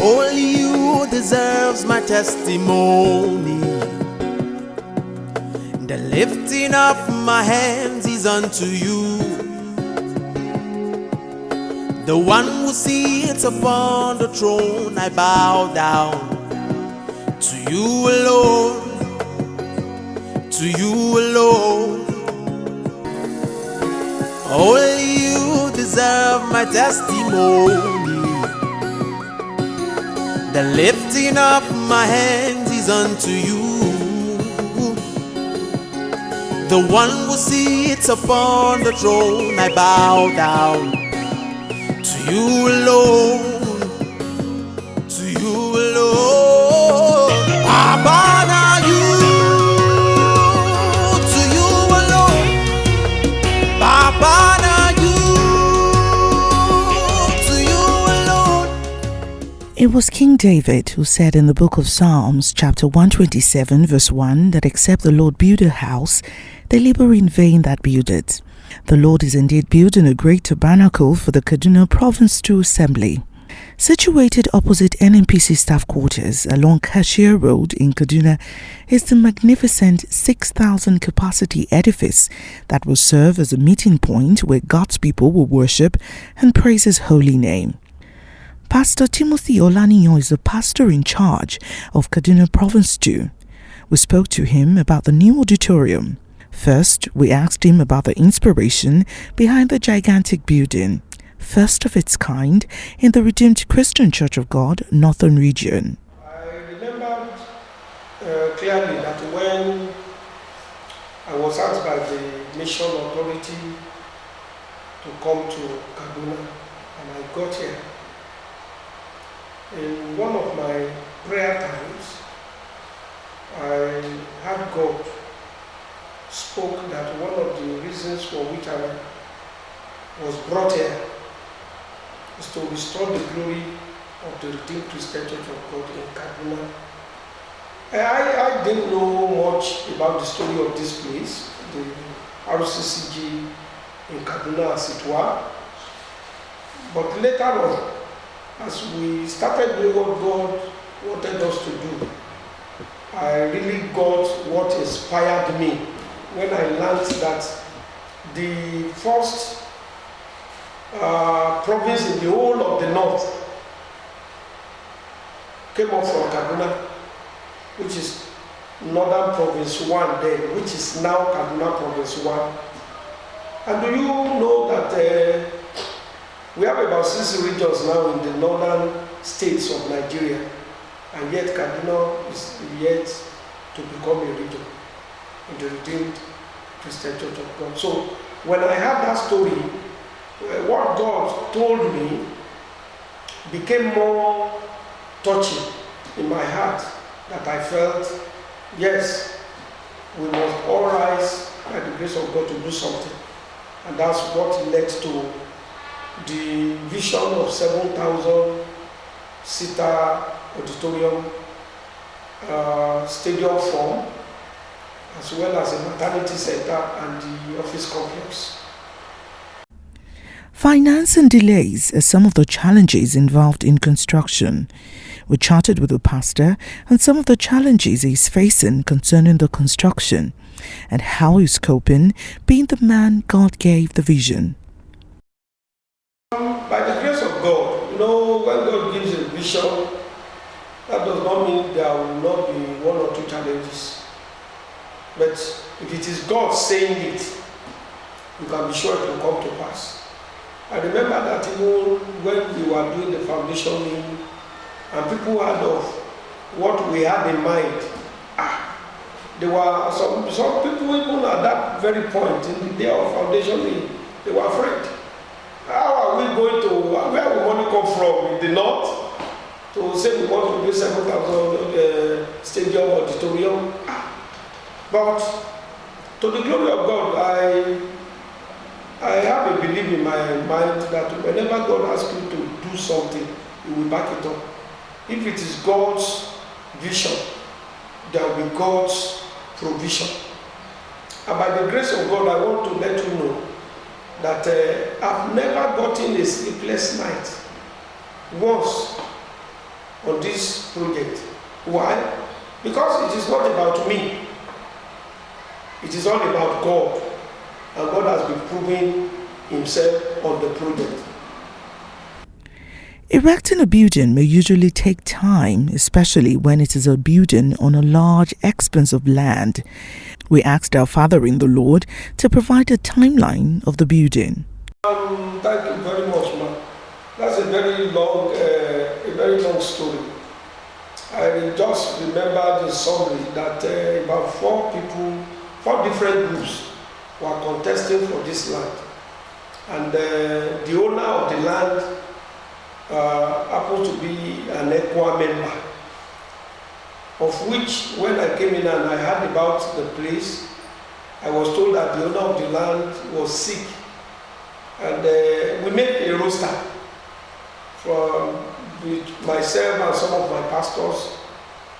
Only you deserves my testimony. The lifting of my hands is unto you, the one who sits upon the throne. I bow down to you alone, to you alone. Only you deserve my testimony. The lifting of my hands is unto you, the one who sits upon the throne. I bow down to you alone, to you alone. Papa, now you, to you alone. Papa, now you, to you alone. It was King David who said in the book of Psalms, chapter 127, verse 1, that except the Lord build a house, they labor in vain that build it. The Lord is indeed building a great tabernacle for the Kaduna Province 2 Assembly. Situated opposite NNPC staff quarters along Cashier Road in Kaduna is the magnificent 6,000 capacity edifice that will serve as a meeting point where God's people will worship and praise His holy name. Pastor Timothy Olaniyan is the pastor in charge of Kaduna Province 2. We spoke to him about the new auditorium. First, we asked him about the inspiration behind the gigantic building, first of its kind in the Redeemed Christian Church of God, Northern Region. I remember clearly that when I was asked by the Mission Authority to come to Kaduna, and I got here, in one of my prayer times, I had God spoke that one of the reasons for which I was brought here is to restore the glory of the Redeemed Christian Church of God in Kaduna. I didn't know much about the story of this place, the Rccg in Kaduna as it were, but later on, as we started doing what God wanted us to do, I really got what inspired me when I learned that the first province in the whole of the north came up from Kaduna, which is Northern Province 1 then, which is now Kaduna Province 1. And do you know that we have about 6 regions now in the northern states of Nigeria, and yet Kaduna is yet to become a region in the Redeemed Christian Church of God. So when I heard that story, what God told me became more touching in my heart, that I felt, yes, we must all rise by the grace of God to do something. And that's what led to the vision of 7,000-seater auditorium, stadium form, as well as a maternity center and the office complex. Finance and delays are some of the challenges involved in construction. We chatted with the pastor on some of the challenges he's facing concerning the construction and how he's coping, being the man God gave the vision. By the grace of God, when God gives a vision, that does not mean there will not be 1 or 2 challenges. But if it is God saying it, you can be sure it will come to pass. I remember that even when we were doing the foundation meeting, and people heard of what we had in mind, there were some people even at that very point in the day of foundation meeting, they were afraid. How are we going to, where will money come from in the north to say we want to do 7,000 stadium auditorium? But to the glory of God, I have a belief in my mind that whenever God asks you to do something, He will back it up. If it is God's vision, there will be God's provision. And by the grace of God, I want to let you know that I've never gotten a sleepless night once on this project. Why? Because it is not about me. It is all about God. And God has been proving himself on the project. Erecting a building may usually take time, especially when it is a building on a large expanse of land. We asked our Father in the Lord to provide a timeline of the building. Thank you very much, man. That's a very long story. I just remember the summary that about 4 different groups were contesting for this land. And the owner of the land happens to be an ECWA member, of which when I came in and I heard about the place, I was told that the owner of the land was sick. And we made a roster with myself and some of my pastors.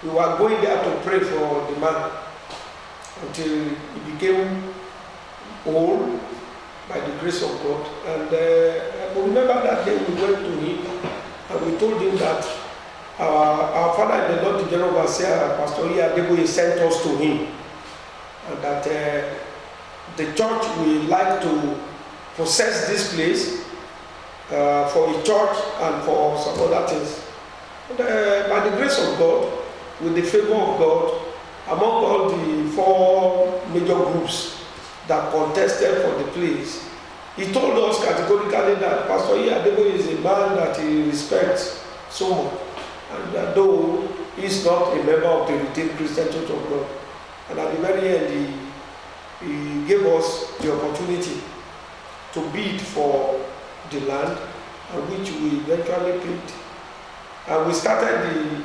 We were going there to pray for the man until he became old by the grace of God. And I remember that day we went to him and we told him that our father in the Lord, the General Overseer, Pastor Adeboye, sent us to him, and that the church will like to possess this place for a church and for some other things. And, by the grace of God, with the favor of God, among all the 4 major groups that contested for the place, he told us categorically that Pastor Adeboye is a man that he respects so much, and though he's not a member of the Redeemed Christian Church of God. And at the very end, he gave us the opportunity to bid for the land, which we eventually paid. And we started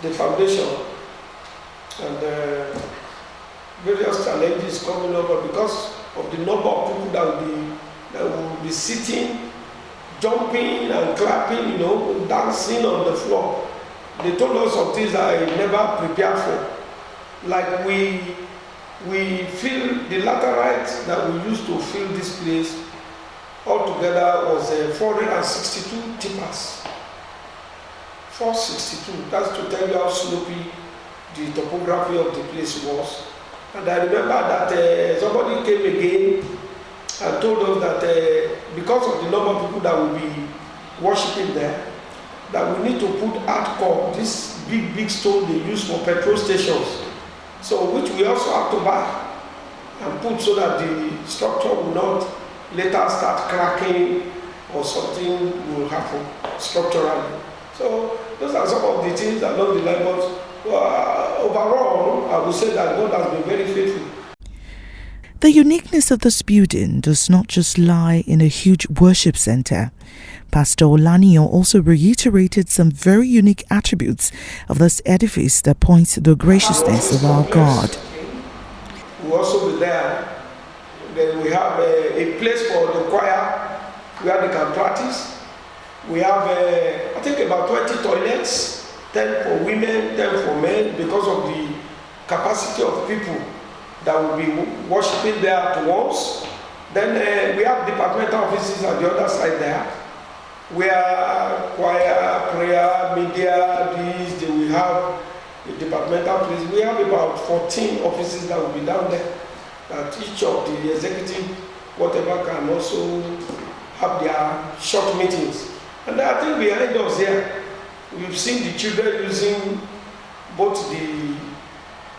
the foundation, and various challenges coming up, but because of the number of people that will be sitting, jumping and clapping, dancing on the floor, they told us of things that I never prepared for. Like we fill the laterite that we used to fill this place altogether was 462 tippers. 462. That's to tell you how slopey the topography of the place was. And I remember that somebody came again and told us that because of the number of people that will be worshiping there, that we need to put hardcore, this big stone they use for petrol stations, so which we also have to buy and put so that the structure will not later start cracking or something will happen structurally. So those are some of the things along the line, but overall, I would say that God has been very faithful. The uniqueness of this building does not just lie in a huge worship center. Pastor Olaniyan also reiterated some very unique attributes of this edifice that points to the graciousness of our God. We'll also be there. Then we have a place for the choir where they can practice. We have, I think, about 20 toilets, 10 for women, 10 for men, because of the capacity of people that will be worshiping there at once. Then we have departmental offices at the other side there, where choir, prayer, media, these, they will have a departmental place. We have about 14 offices that will be down there, that each of the executive, whatever, can also have their short meetings. And I think behind us here, we've seen the children using both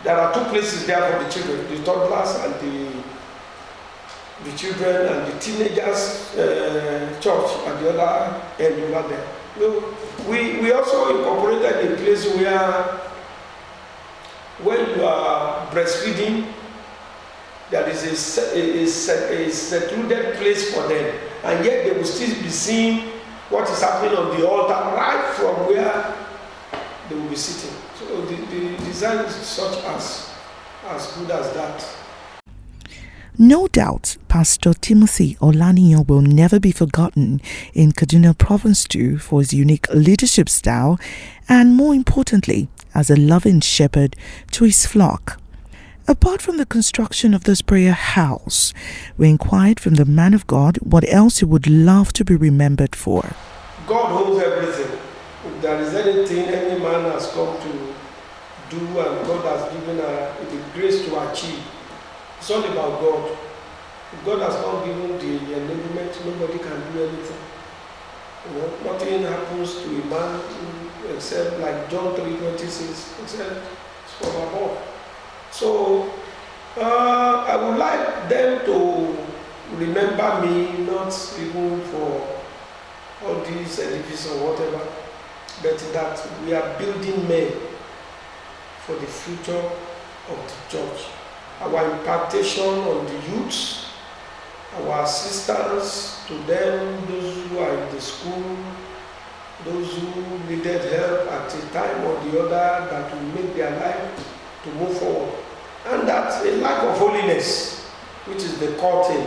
there are 2 places there for the children, the toddlers and the children and the teenagers church at the other end over there. So we also incorporated a place where when you are breastfeeding, there is a secluded place for them, and yet they will still be seeing what is happening on the altar right from where they will be sitting. So the design is such as good as that. No doubt, Pastor Timothy Olaniyan will never be forgotten in Kaduna Province 2 for his unique leadership style and, more importantly, as a loving shepherd to his flock. Apart from the construction of this prayer house, we inquired from the man of God what else he would love to be remembered for. God holds everything. there is anything any man has come to do and God has given the grace to achieve, it's all about God. If God has not given the enablement, nobody can do anything. You know, nothing happens to a man except, like John 3:26, except it's from above. So I would like them to remember me, not even for all these edifices or whatever, but that we are building men for the future of the church. Our impartation on the youths, our assistance to them, those who are in the school, those who needed help at a time or the other, that will make their life to move forward. And that a lack of holiness, which is the core thing.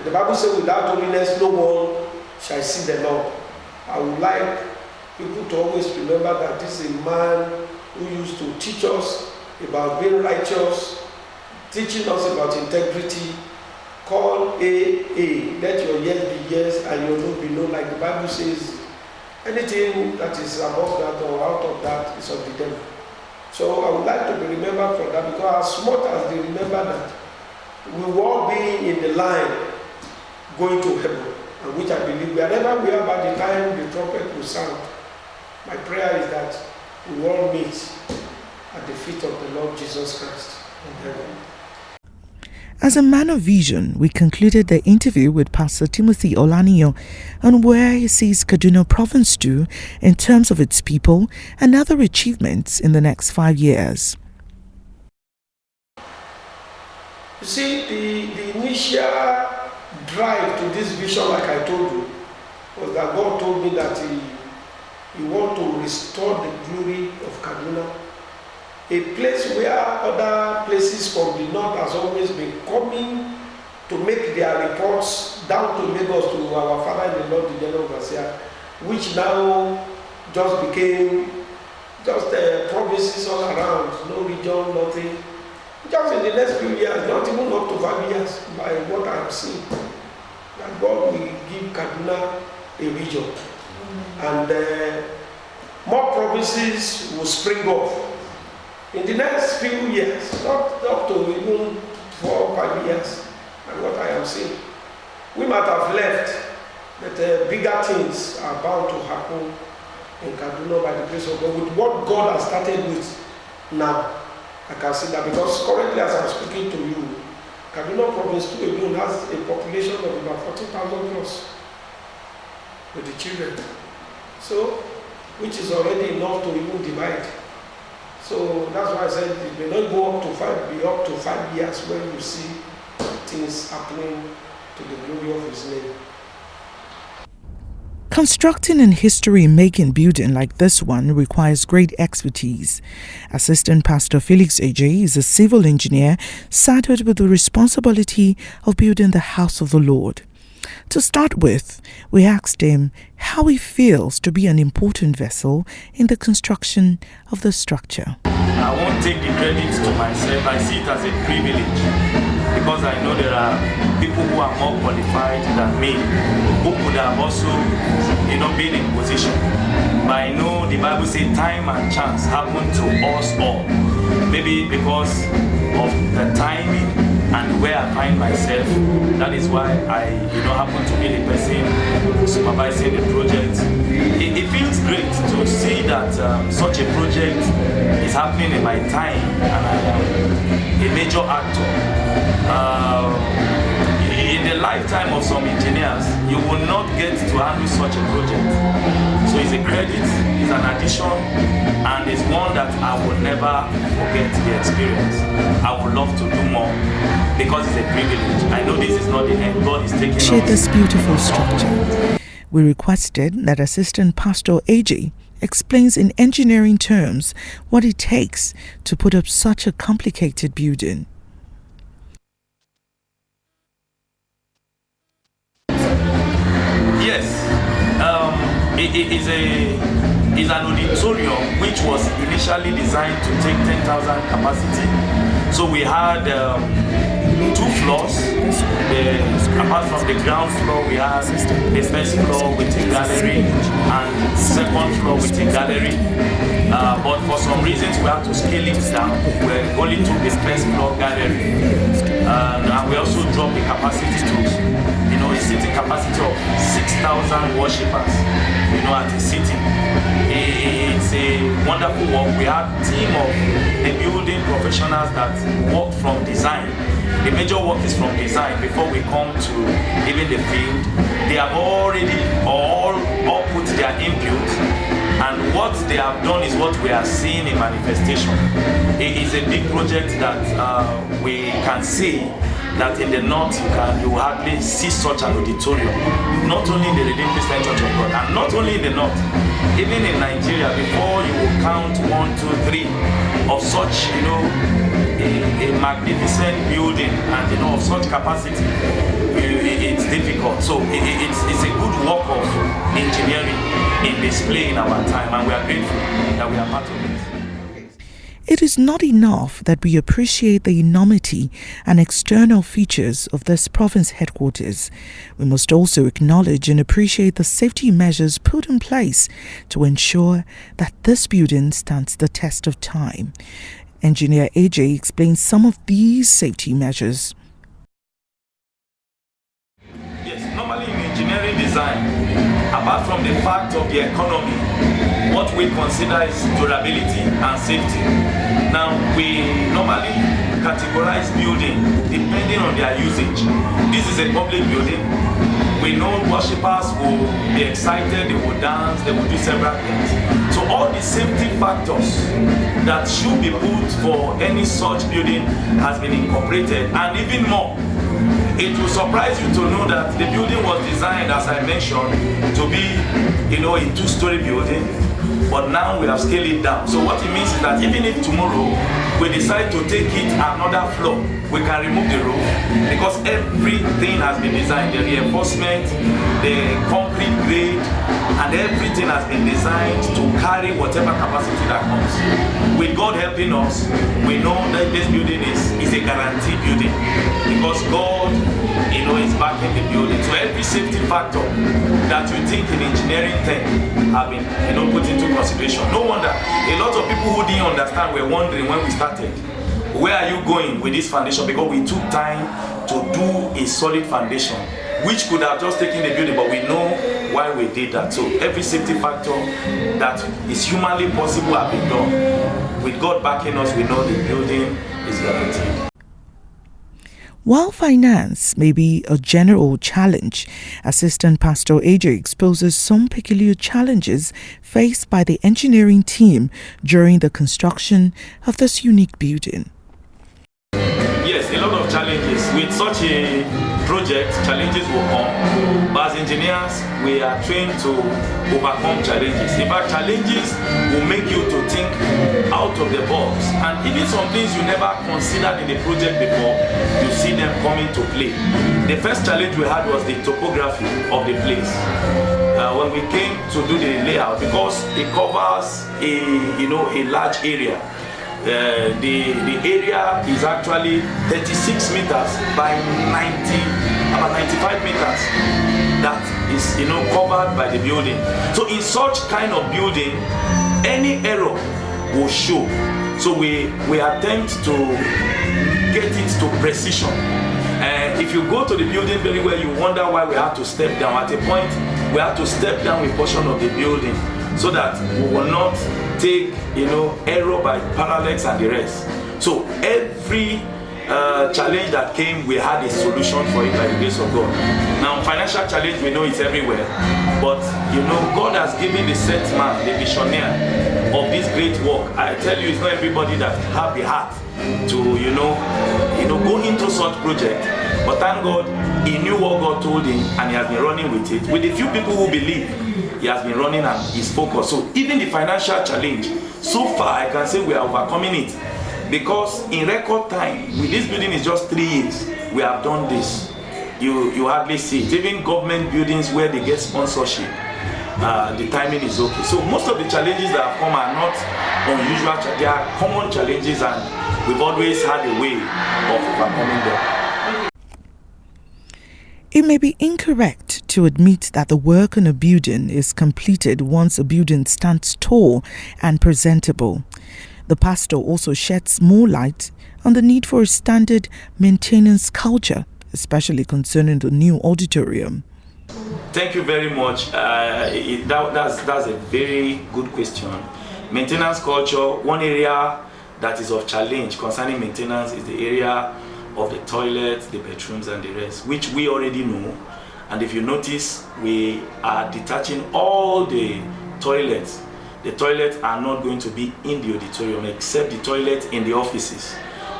The Bible says, without holiness, no one shall see the Lord. I would like people to always remember that this is a man who used to teach us about being righteous, teaching us about integrity, called A. Let your yes be yes and your no be no. Like the Bible says, anything that is above that or out of that is of the devil. So I would like to be remembered for that, because as smart as they remember that, we will all be in the line going to heaven, and which I believe wherever we are by the time the trumpet will sound. My prayer is that we will all meet at the feet of the Lord Jesus Christ in heaven. As a man of vision, we concluded the interview with Pastor Timothy Olaniyan on where he sees Kaduna Province to in terms of its people and other achievements in the next 5 years. You see, the initial drive to this vision, like I told you, was that God told me that He wants to restore the glory of Kaduna. A place where other places from the north has always been coming to make their reports down to Lagos to our Father in the Lord, the General Overseer, which now just became just provinces all around, no region, nothing. Just in the next few years, not even up to 5 years, by what I have seen, that God will give Kaduna a region. And more provinces will spring up in the next few years, not up to even 4 or 5 years, and what I am seeing. We might have left, but bigger things are bound to happen in Kaduna by the grace of God. With what God has started with now, I can see that, because currently as I'm speaking to you, Kaduna Province 2 alone has a population of about 40,000 plus with the children. So, which is already enough to even divide. So that's why I said it may not go up to 5 years when you see things happening to the glory of His name. Constructing and history-making building like this one requires great expertise. Assistant Pastor Felix AJ is a civil engineer saddled with the responsibility of building the house of the Lord. To start with, we asked him how he feels to be an important vessel in the construction of the structure. I won't take the credit to myself. I see it as a privilege, because I know there are people who are more qualified than me, who could have also, been in position. But I know the Bible says time and chance happen to us all. Maybe because of the timing and where I find myself, that is why I happen to be the person supervising the project. It feels great to see that such a project is happening in my time, and I am a major actor. In the lifetime of some engineers, you will not get to handle such a project. So it's a credit, it's an addition, and it's one that I will never forget the experience. I would love to do more, because it's a privilege. I know this is not the end. God is taking us. This beautiful structure. We requested that Assistant Pastor AJ explains in engineering terms what it takes to put up such a complicated building. Yes, it is an auditorium which was initially designed to take 10,000 capacity, So we had 2 floors. Apart from the ground floor, we have the first floor with a gallery and second floor with a gallery. But for some reasons, we had to scale it down. We only took the first floor gallery. And we also dropped the capacity to, a seating capacity of 6,000 worshippers, at a sitting. It's a wonderful work. We had a team of the building professionals that worked from design. The major work is from design before we come to even the field. They have already all put their input, and what they have done is what we are seeing in manifestation. It is a big project that we can see that in the north you hardly see such an auditorium, not only in the Redeemed Christian Church of God, and not only in the north, even in Nigeria. Before you will count 1, 2, 3 of such, a magnificent building and of such capacity, it's difficult. So it's a good work of engineering in display in our time, and we are grateful that we are part of it. It is not enough that we appreciate the enormity and external features of this province headquarters. We must also acknowledge and appreciate the safety measures put in place to ensure that this building stands the test of time. Engineer AJ explains some of these safety measures. Yes, normally in engineering design, apart from the fact of the economy, what we consider is durability and safety. Now, we normally categorize building depending on their usage. This is a public building. We know worshippers will be excited, they will dance, they will do several things. So all the safety factors that should be put for any such building has been incorporated, and even more. It will surprise you to know that the building was designed, as I mentioned, to be, a 2-story building, but now we have scaled it down. So what it means is that even if tomorrow we decide to take it another floor, we can remove the roof, because everything has been designed, the reinforcement, the concrete grade, and everything has been designed to carry whatever capacity that comes. With God helping us, we know that this building is a guaranteed building, because God, is backing the building. So every safety factor that you think in engineering thing have been, put into consideration. No wonder a lot of people who didn't understand were wondering when we started, where are you going with this foundation? Because we took time to do a solid foundation, which could have just taken the building, but we know why we did that. So every safety factor that is humanly possible have been done. With God backing us, we know the building is guaranteed. While finance may be a general challenge, Assistant Pastor AJ exposes some peculiar challenges faced by the engineering team during the construction of this unique building. Yes, a lot of challenges. With such a project, challenges will come. But as engineers, we are trained to overcome challenges. In fact, challenges will make you to think out of the box. And even some things you never considered in the project before, you see them coming to play. The first challenge we had was the topography of the place. When we came to do the layout, because it covers a large area. The area is actually 36 meters by about 95 meters that is covered by the building. So in such kind of building, any error will show. So we attempt to get it to precision. If you go to the building very well, you wonder why we have to step down. At a point, we have to step down a portion of the building so that we will not take error by parallax and the rest. So every challenge that came, we had a solution for it by the grace of God. Now financial challenge, we know it's everywhere, but God has given the set man, the visionary of this great work. I tell you, it's not everybody that have the heart to go into such project, but thank God he knew what God told him and he has been running with it. With the few people who believe, he has been running and is focused. So even the financial challenge, so far I can say we are overcoming it, because in record time, with this building is just 3 years, we have done this. You hardly see it. Even government buildings where they get sponsorship, the timing is okay. So most of the challenges that have come are not unusual. They are common challenges, and we've always had a way of overcoming them. It may be incorrect to admit that the work on a building is completed once a building stands tall and presentable. The pastor also sheds more light on the need for a standard maintenance culture, especially concerning the new auditorium. Thank you very much. That's a very good question. Maintenance culture, one area that is of challenge concerning maintenance is the area of the toilets, the bedrooms and the rest, which we already know. And if you notice, we are detaching all the toilets. The toilets are not going to be in the auditorium except the toilet in the offices,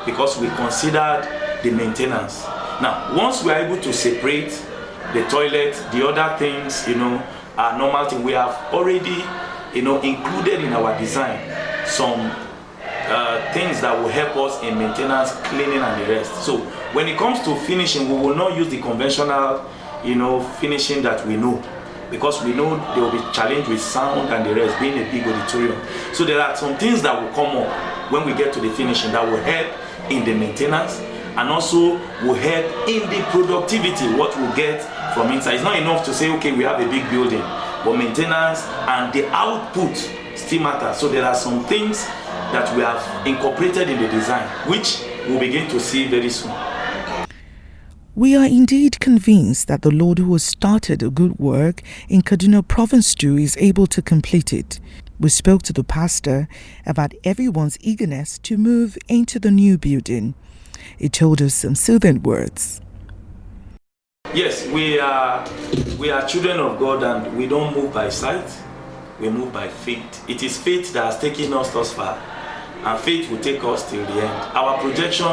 because we considered the maintenance. Now, once we are able to separate the toilet, the other things, are normal things. We have already, included in our design some things that will help us in maintenance, cleaning and the rest. So when it comes to finishing, we will not use the conventional, finishing that we know, because we know there will be challenge with sound and the rest, being a big auditorium. So there are some things that will come up when we get to the finishing that will help in the maintenance and also will help in the productivity, what we'll get from inside. It's not enough to say, okay, we have a big building, but maintenance and the output still matter. So there are some things that we have incorporated in the design, which we'll begin to see very soon. We are indeed convinced that the Lord who has started a good work in Kaduna Province 2 is able to complete it. We spoke to the pastor about everyone's eagerness to move into the new building. He told us some soothing words. Yes, we are children of God, and we don't move by sight, we move by faith. It is faith that has taken us thus far, and faith will take us till the end. Our projection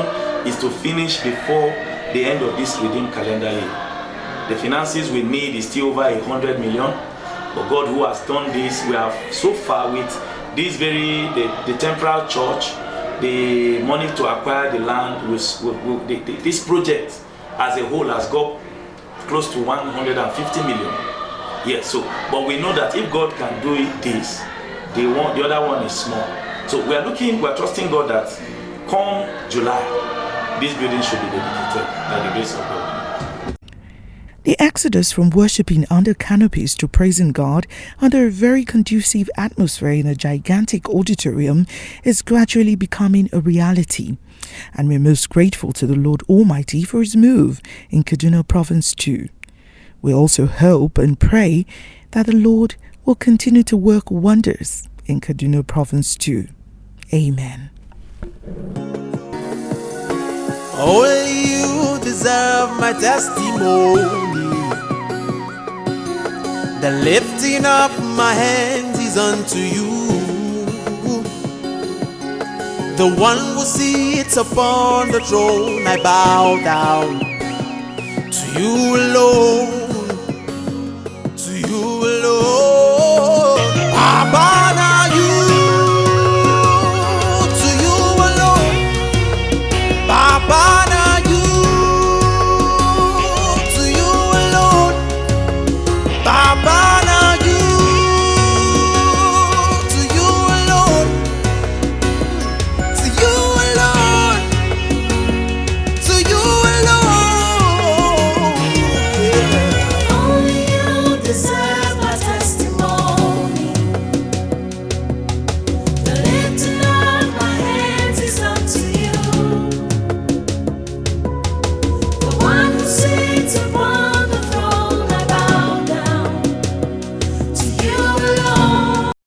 is to finish before the end of this redeemed calendar year. The finances we need is still over 100 million, but God who has done this, we have so far with this the temporal church, the money to acquire the land, this project as a whole has got close to 150 million. Yes, but we know that if God can do this, the other one is small. So we are trusting God that come July, this building should be dedicated by the grace of God. The exodus from worshipping under canopies to praising God under a very conducive atmosphere in a gigantic auditorium is gradually becoming a reality. And we're most grateful to the Lord Almighty for his move in Kaduna Province 2. We also hope and pray that the Lord will continue to work wonders in Kaduna Province 2. Amen. Only you deserve my testimony. The lifting up my hands is unto you. The one who sits upon the throne, I bow down to you alone.